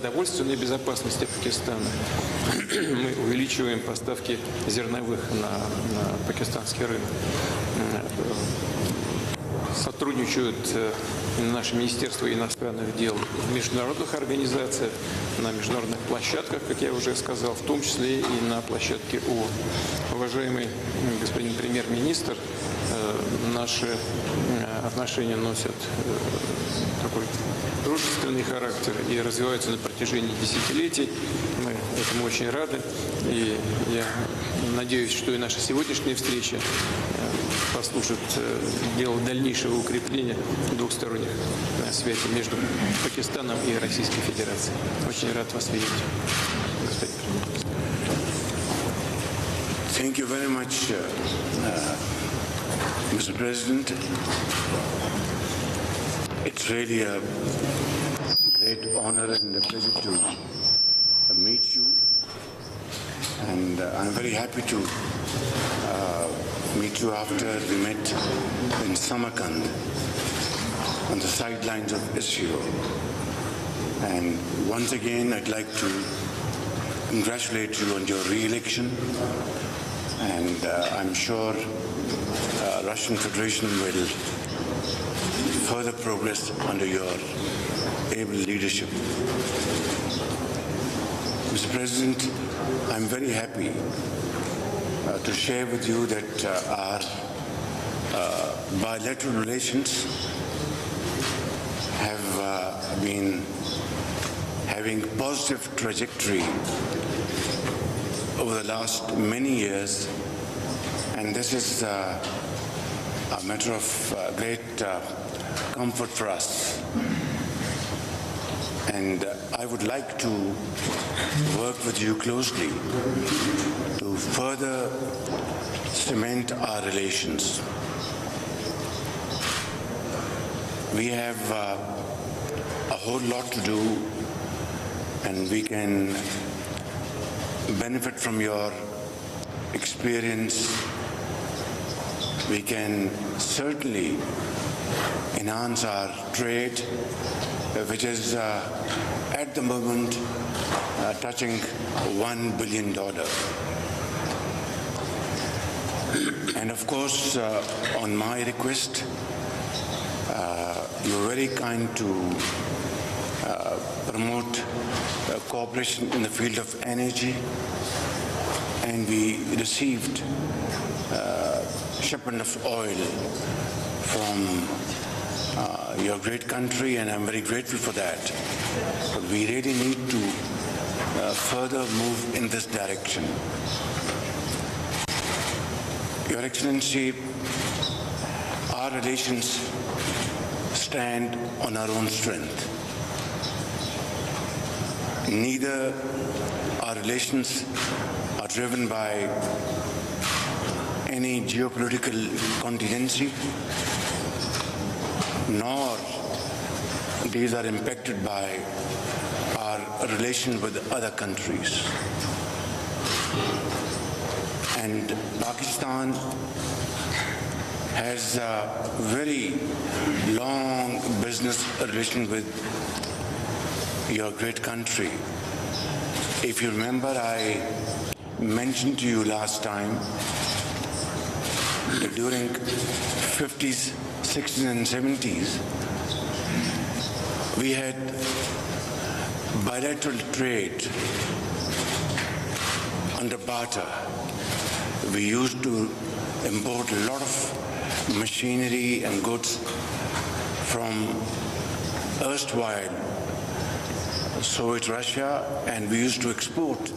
продовольственной безопасности Пакистана. Мы увеличиваем поставки зерновых на пакистанский рынок. Сотрудничают наше Министерство иностранных дел в международных организациях, на международных площадках, как я уже сказал, в том числе и на площадке ООН. Уважаемый господин премьер-министр, наши отношения носят такой дружественный характер и развиваются на протяжении десятилетий. Мы этому очень рады. И я надеюсь, что и наша сегодняшняя встреча послужит делу дальнейшего укрепления двухсторонних связей между Пакистаном и Российской Федерацией. Очень рад вас видеть, господин премьер-министр. Thank you very much, Mr. President. It's really a great honor and a pleasure to meet you. And I'm very happy to meet you after we met in Samarkand on the sidelines of Israel. And once again, I'd like to congratulate you on your re-election. And I'm sure Russian Federation will further progress under your able leadership. Mr. President, I'm very happy to share with you that our bilateral relations have been having positive trajectory over the last many years, and this is a matter of great comfort for us. And I would like to work with you closely to further cement our relations. We have a whole lot to do, and we can benefit from your experience. We can certainly enhance our trade, which is at the moment touching $1 billion. And of course, on my request, you were very kind to promote cooperation in the field of energy, and we received shipment of oil from your great country, and I'm very grateful for that. But we really need to further move in this direction. Your Excellency, our relations stand on our own strength. Neither our relations are driven by any geopolitical contingency, nor these are impacted by our relation with other countries. And Pakistan has a very long business relation with your great country. If you remember, I mentioned to you last time that during 50s, 60s and 70s, we had bilateral trade under barter. We used to import a lot of machinery and goods from erstwhile Soviet Russia, and we used to export